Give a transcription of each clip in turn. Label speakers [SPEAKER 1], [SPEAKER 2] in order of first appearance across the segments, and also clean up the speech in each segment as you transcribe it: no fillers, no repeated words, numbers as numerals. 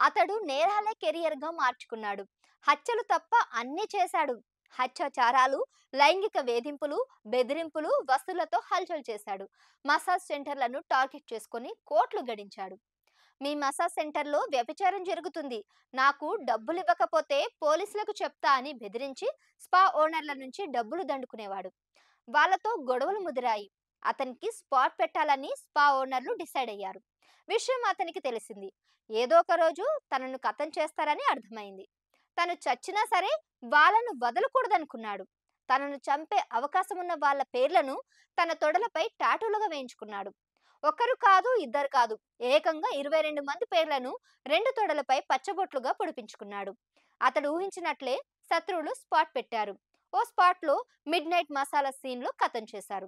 [SPEAKER 1] అతడు నేరాలే కెరియర్‌గా మార్చుకున్నాడు. హత్యలు తప్ప అన్నీ చేశాడు. హత్యాచారాలు, లైంగిక వేధింపులు, బెదిరింపులు, వసూళ్లతో హల్చల్ చేశాడు. మసాజ్ సెంటర్‌లను టార్గెట్ చేసుకొని కోట్లు గడించాడు. మీ మసాజ్ సెంటర్‌లో వ్యభిచారం జరుగుతుంది. నాకు డబ్బులివ్వకపోతే పోలీసులకు చెప్తా అని బెదిరించి స్పా ఓనర్ల నుంచి డబ్బులు దండుకునేవాడు. వాళ్ళతో గొడవలు ముదిరాయి. అతనికి స్పాట్ పెట్టాలని స్పా ఓనర్లు డిసైడ్ అయ్యారు. విషయం అతనికి తెలిసింది. ఏదో ఒక రోజు తనను కథం చేస్తారని అర్థమైంది. తను చచ్చినా సరే వాళ్ళను వదలకూడదనుకున్నాడు. తనను చంపే అవకాశం ఉన్న వాళ్ళ పేర్లను తన తొడలపై టాటూలుగా వేయించుకున్నాడు. ఒకరు కాదు, ఇద్దరు కాదు, ఏకంగా 22 మంది పేర్లను రెండు తొడలపై పచ్చబొట్లుగా పొడిపించుకున్నాడు. అతడు ఊహించినట్లే శత్రువులు స్పాట్ పెట్టారు. ఓ స్పాట్లో మిడ్ నైట్ మసాలా సీన్లో కథం చేశారు.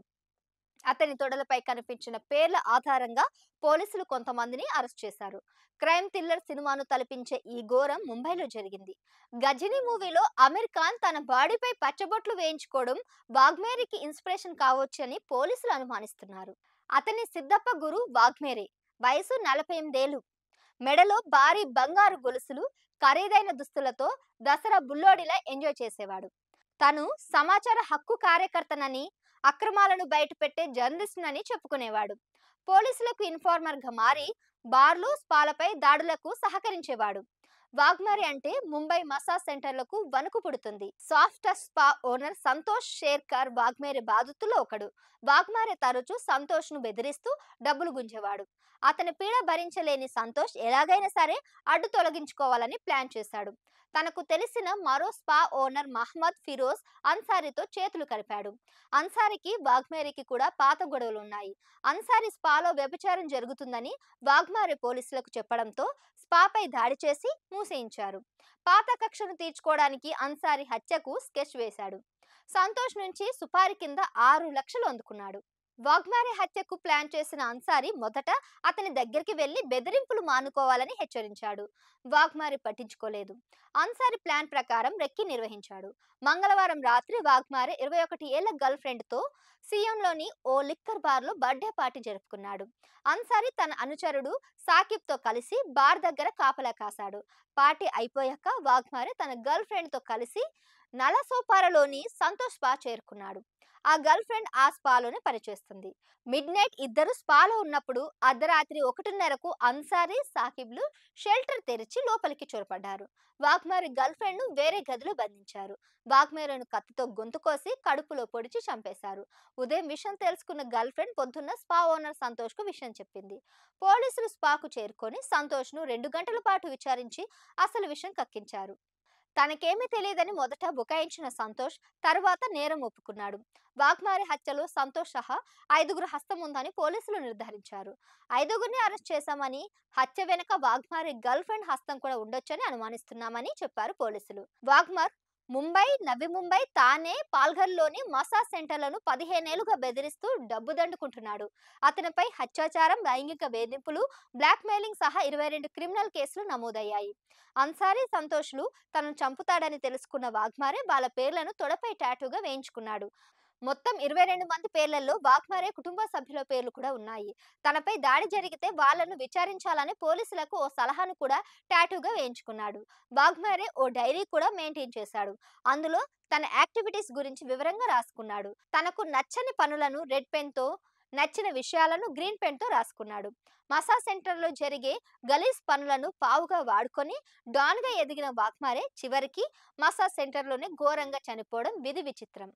[SPEAKER 1] అతని తొడలపై కనిపించిన పేర్ల ఆధారంగా పోలీసులు కొంతమందిని అరెస్ట్ చేశారు. క్రైమ్ థ్రిల్లర్ సినిమాను తలపించే ఈ ఘోరం ముంబైలో జరిగింది. గజినీ మూవీలో అమీర్ ఖాన్ తన బాడీపై పచ్చబొట్లు వేయించుకోవడం వాగ్మేరికి ఇన్స్పిరేషన్ కావచ్చని పోలీసులు అనుమానిస్తున్నారు. అతని సిద్ధప్ప గురు వాగ్మేరే. వయసు 48 ఏళ్లు. మెడలో భారీ బంగారు గొలుసులు, ఖరీదైన దుస్తులతో దసరా బుల్లోడిలా ఎంజాయ్ చేసేవాడు. తను సమాచార హక్కు కార్యకర్తనని, అక్రమాలను బయటపెట్టే జర్నలిస్టునని చెప్పుకునేవాడు. పోలీసులకు ఇన్ఫార్మర్గా మారి బార్లు, స్పాలపై దాడులకు సహకరించేవాడు. వాగ్మరి అంటే ముంబై మసాజ్ సెంటర్లకు వణుకు పుడుతుంది. Soft touch spa owner Santosh Sherkar Waghmare బాధితుల్లో ఒకడు. వాగ్మరే తరచూ సంతోష్ ను బెదిరిస్తూ డబ్బులు గుంజేవాడు. అతని పీడ భరించలేని సంతోష్ ఎలాగైనా సరే అడ్డు తొలగించుకోవాలని ప్లాన్ చేశాడు. తనకు తెలిసిన మరో స్పా ఓనర్ మహమ్మద్ ఫిరోజ్ అన్సారీతో చేతులు కలిపాడు. అన్సారీకి వాగ్మేరికి కూడా పాత గొడవలు ఉన్నాయి. అన్సారీ స్పాలో వ్యభిచారం జరుగుతుందని వాగ్మరే పోలీసులకు చెప్పడంతో స్పాపై దాడి చేసి మూసేయించారు. పాత కక్షను తీర్చుకోవడానికి అన్సారీ హత్యకు స్కెచ్ వేశాడు. సంతోష్ నుంచి సుపారీ కింద 6 లక్షలు అందుకున్నాడు. వాగ్మరే హత్యకు ప్లాన్ చేసిన అన్సారీ మొదట అతని దగ్గరికి వెళ్లి బెదిరింపులు మానుకోవాలని హెచ్చరించాడు. వాగ్మరే పట్టించుకోలేదు. అన్సారీ ప్లాన్ ప్రకారం రెక్కి నిర్వహించాడు. మంగళవారం రాత్రి వాగ్మరే 21 ఏళ్ల గర్ల్ ఫ్రెండ్తో సియోన్లోని ఓ లిక్కర్ బార్లో బర్త్డే పార్టీ జరుపుకున్నాడు. అన్సారీ తన అనుచరుడు సాకిబ్తో కలిసి బార్ దగ్గర కాపలా కాశాడు. పార్టీ అయిపోయాక వాగ్మరే తన గర్ల్ ఫ్రెండ్తో కలిసి నలసోపారాలోని సంతోష్ స్పా చేరుకున్నాడు. ఆ గర్ల్ ఫ్రెండ్ ఆ స్పాలోనే పనిచేస్తుంది. మిడ్ నైట్ ఇద్దరు స్పాలో ఉన్నప్పుడు అర్ధరాత్రి 1:30కు అన్సారీ, సాకిబ్లు షెల్టర్ తెరిచి లోపలికి చొరబడ్డారు. వాగ్మరే గర్ల్ ఫ్రెండ్ ను వేరే గదిలో బంధించారు. వాగ్మరేను కత్తితో గొంతు కోసి కడుపులో పొడిచి చంపేశారు. ఉదయం విషయం తెలుసుకున్న గర్ల్ ఫ్రెండ్ పొద్దున్న స్పా ఓనర్ సంతోష్ కు విషయం చెప్పింది. పోలీసులు స్పాకు చేరుకొని సంతోష్ ను 2 గంటల పాటు విచారించి అసలు విషయం కక్కించారు. తనకేమీ తెలియదని మొదట బుకాయించిన సంతోష్ తరువాత నేరం ఒప్పుకున్నాడు. వాగ్మరే హత్యలో సంతోష్ సహా 5గురు హస్తం ఉందని పోలీసులు నిర్ధారించారు. 5గురిని అరెస్ట్ చేశామని, హత్య వెనుక వాగ్మరే గర్ల్ ఫ్రెండ్ హస్తం కూడా ఉండొచ్చని అనుమానిస్తున్నామని చెప్పారు పోలీసులు. వాగ్మర్ ముంబై, నవి ముంబై, తానే, పాల్ఘర్లోని మసాజ్ సెంటర్లను 15 ఏళ్లుగా బెదిరిస్తూ డబ్బు దండుకుంటున్నాడు. అతనిపై హత్యాచారం, లైంగిక వేధింపులు, బ్లాక్ మెయిలింగ్ సహా 22 క్రిమినల్ కేసులు నమోదయ్యాయి. అన్సారీ, సంతోష్లు తనను చంపుతాడని తెలుసుకున్న వాగ్మరే వాళ్ళ పేర్లను తొడపై టాటూగా వేయించుకున్నాడు. మొత్తం 22 మంది పేర్లలో వాగ్మరే కుటుంబ సభ్యుల పేర్లు కూడా ఉన్నాయి. తనపై దాడి జరిగితే వాళ్లను విచారించాలని పోలీసులకు ఓ సలహాను కూడా టాటూగా వేయించుకున్నాడు. వాగ్మరే ఓ డైరీ కూడా మెయింటైన్ చేశాడు. అందులో తన యాక్టివిటీస్ గురించి వివరంగా రాసుకున్నాడు. తనకు నచ్చని పనులను రెడ్ పెన్ తో, నచ్చిన విషయాలను గ్రీన్ పెన్ తో రాసుకున్నాడు. మసాజ్ సెంటర్లో జరిగే గలీజ్ పనులను పావుగా వాడుకొని డాన్ గా ఎదిగిన వాగ్మరే చివరికి మసాజ్ సెంటర్లోనే ఘోరంగా చనిపోవడం విధి విచిత్రం.